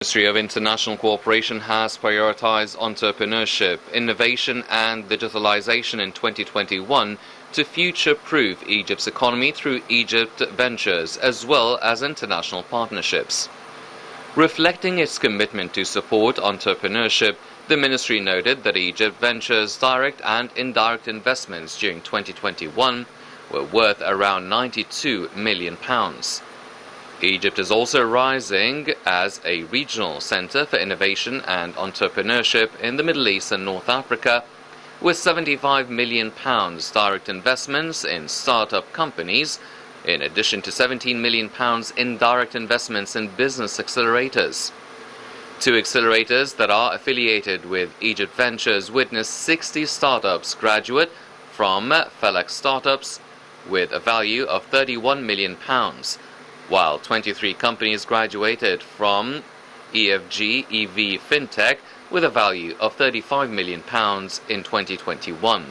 The Ministry of International Cooperation has prioritized entrepreneurship, innovation and digitalization in 2021 to future-proof Egypt's economy through Egypt Ventures as well as international partnerships. Reflecting its commitment to support entrepreneurship, the ministry noted that Egypt Ventures' direct and indirect investments during 2021 were worth around £92 million. Egypt is also rising as a regional center for innovation and entrepreneurship in the Middle East and North Africa, with £75 million direct investments in startup companies, in addition to £17 million in direct investments in business accelerators. Two accelerators that are affiliated with Egypt Ventures witnessed 60 startups graduate from Helewa startups with a value of £31 million, while 23 companies graduated from EFG EV FinTech with a value of £35 million in 2021.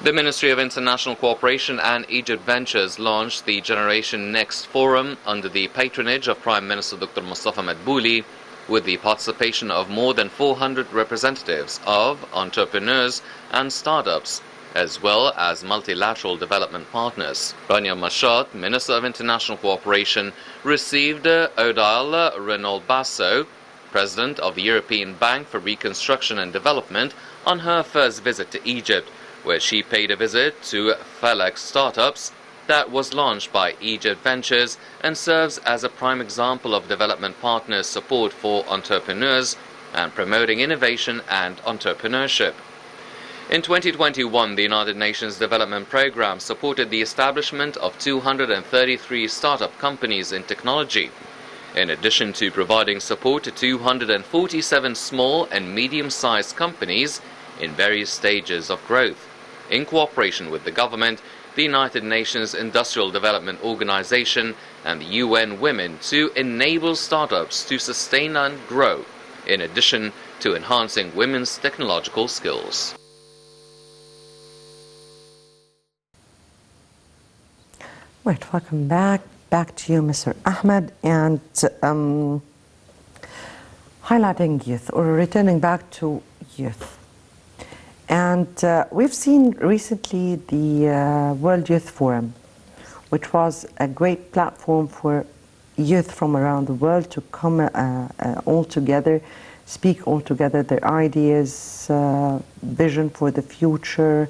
The Ministry of International Cooperation and Egypt Ventures launched the Generation Next Forum under the patronage of Prime Minister Dr. Mustafa Madbouli, with the participation of more than 400 representatives of entrepreneurs and startups, as well as multilateral development partners. Rania Mashat, Minister of International Cooperation, received Odile Renaud Basso, President of the European Bank for Reconstruction and Development, on her first visit to Egypt, where she paid a visit to Helewa Startups that was launched by Egypt Ventures and serves as a prime example of development partners' support for entrepreneurs and promoting innovation and entrepreneurship. In 2021, the United Nations Development Programme supported the establishment of 233 startup companies in technology, in addition to providing support to 247 small and medium-sized companies in various stages of growth, in cooperation with the government, the United Nations Industrial Development Organization and the UN Women, to enable startups to sustain and grow, in addition to enhancing women's technological skills. Right, welcome back. Back to you, Mr. Ahmed, and highlighting youth, or returning back to youth. And we've seen recently the World Youth Forum, which was a great platform for youth from around the world to come all together, speak all together their ideas, vision for the future,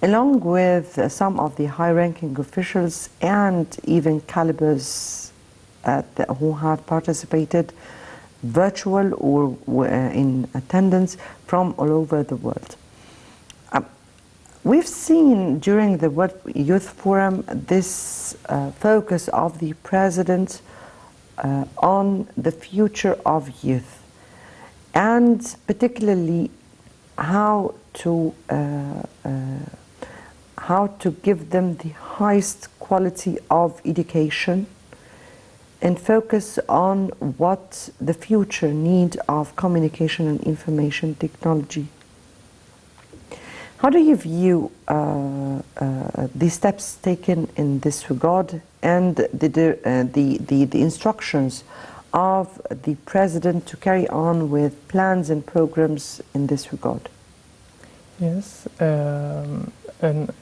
along with some of the high-ranking officials and even calibers who have participated virtual or in attendance from all over the world. We've seen during the World Youth Forum this focus of the President on the future of youth, and particularly how to give them the highest quality of education and focus on what the future need of communication and information technology. How do you view the steps taken in this regard and the instructions of the President to carry on with plans and programs in this regard? Yes, and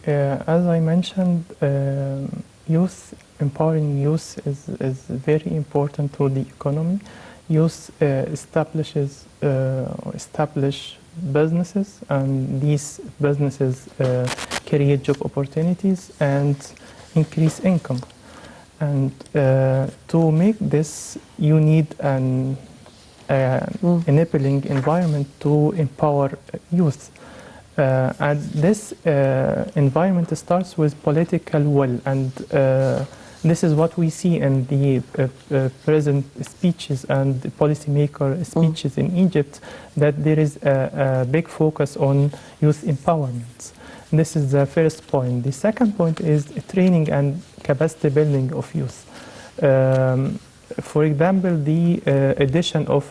as I mentioned, empowering youth is very important to the economy. Youth establish businesses, and these businesses create job opportunities and increase income. And to make this, you need an enabling environment to empower youth. And this environment starts with political will, and this is what we see in the present speeches and policymaker speeches in Egypt, that there is a big focus on youth empowerment. This is the first point. The second point is training and capacity building of youth. For example, the edition of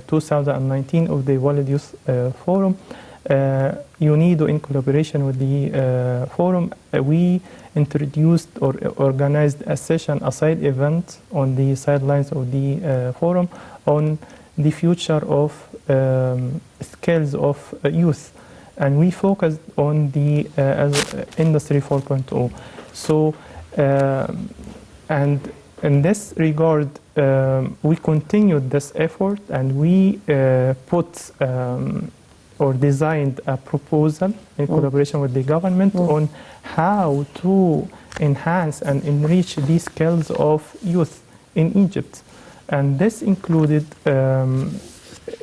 2019 of the World Youth Forum UNIDO, in collaboration with the forum, we introduced or organized a session, a side event on the sidelines of the forum on the future of skills of youth. And we focused on the Industry 4.0. So, and in this regard, we continued this effort, and we put or designed a proposal in collaboration with the government on how to enhance and enrich these skills of youth in Egypt. And this included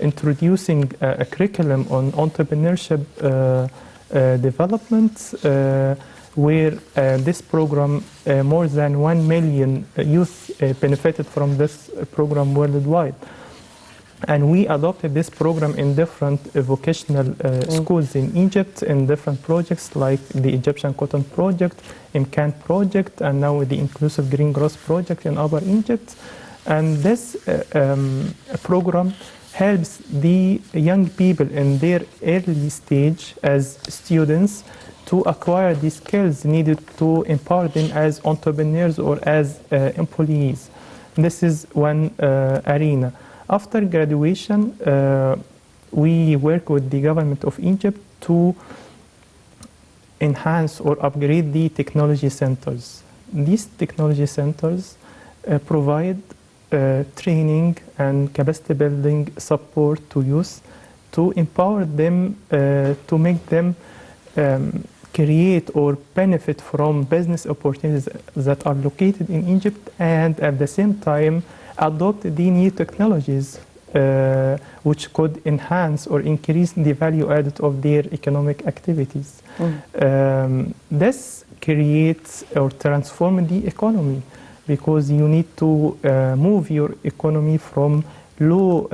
introducing a curriculum on entrepreneurship development, where this program, more than 1 million youth benefited from this program worldwide. And we adopted this program in different vocational schools in Egypt, in different projects like the Egyptian Cotton Project, IMCAN Project, and now the Inclusive Green Growth Project in Upper Egypt. And this program helps the young people in their early stage as students to acquire the skills needed to empower them as entrepreneurs or as employees. This is one arena. After graduation, we work with the government of Egypt to enhance or upgrade the technology centers. These technology centers provide training and capacity building support to youth to empower them, to make them create or benefit from business opportunities that are located in Egypt, and at the same time adopt the new technologies which could enhance or increase the value added of their economic activities. This creates or transforms the economy, because you need to move your economy from low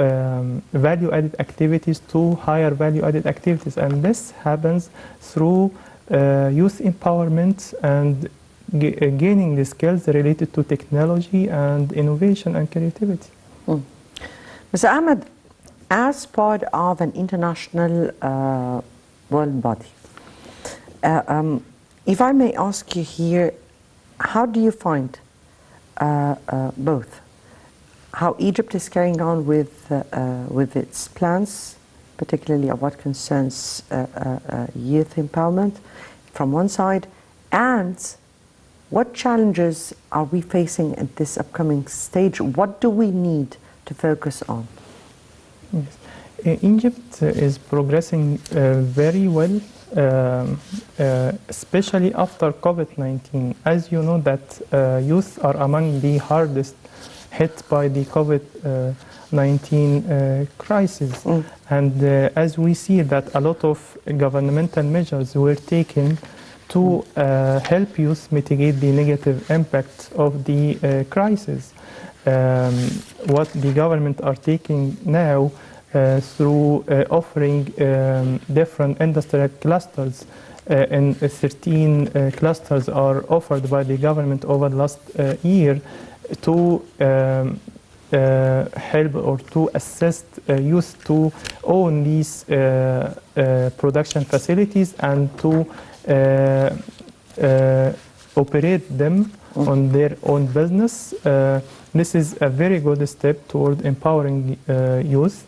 value-added activities to higher value-added activities. And this happens through youth empowerment and gaining the skills related to technology and innovation and creativity. Mr. Ahmed, as part of an international world body, if I may ask you here, how do you find both how Egypt is carrying on with its plans, particularly of what concerns youth empowerment from one side, and what challenges are we facing at this upcoming stage? What do we need to focus on? Yes. Egypt is progressing very well, especially after COVID-19. As you know that youth are among the hardest hit by the COVID-19 crisis. And as we see that a lot of governmental measures were taken to help youth mitigate the negative impact of the crisis. What the government are taking now through offering different industrial clusters, and 13 clusters are offered by the government over the last year to help or to assist youth to own these production facilities and to operate them on their own business. This is a very good step toward empowering youth.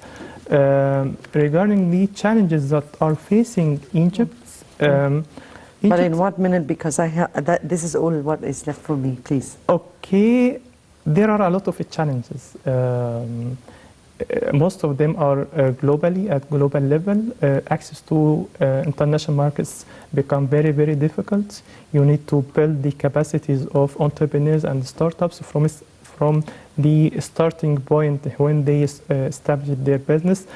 Regarding the challenges that are facing Egypt, but in 1 minute, because this is all what is left for me, please. Okay, there are a lot of challenges. Most of them are globally, at global level. Access to international markets become very, very difficult. You need to build the capacities of entrepreneurs and startups from the starting point when they establish their business.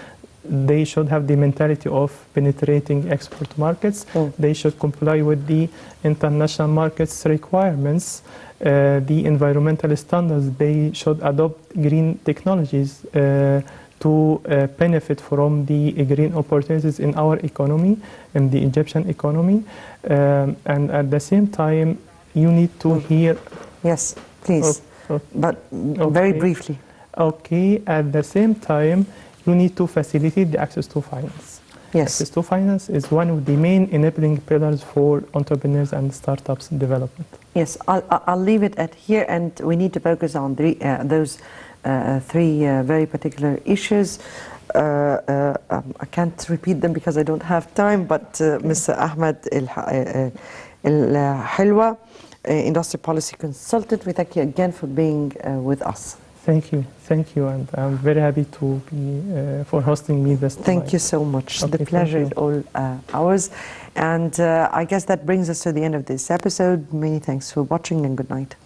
They should have the mentality of penetrating export markets. They should comply with the international markets requirements, the environmental standards. They should adopt green technologies to benefit from the green opportunities in our economy, in the Egyptian economy. And at the same time, you need to hear... Yes, please, but very briefly. Okay, at the same time, you need to facilitate the access to finance. Yes. Access to finance is one of the main enabling pillars for entrepreneurs and startups development. Yes, I'll leave it at here, and we need to focus on those three very particular issues. I can't repeat them because I don't have time, but Mr. Ahmed Helewa, Industry Policy Consultant, we thank you again for being with us. Thank you, and I'm very happy to be for hosting me this time. Thank you so much. Okay, The pleasure is thank all ours. And I guess that brings us to the end of this episode. Many thanks for watching, and good night.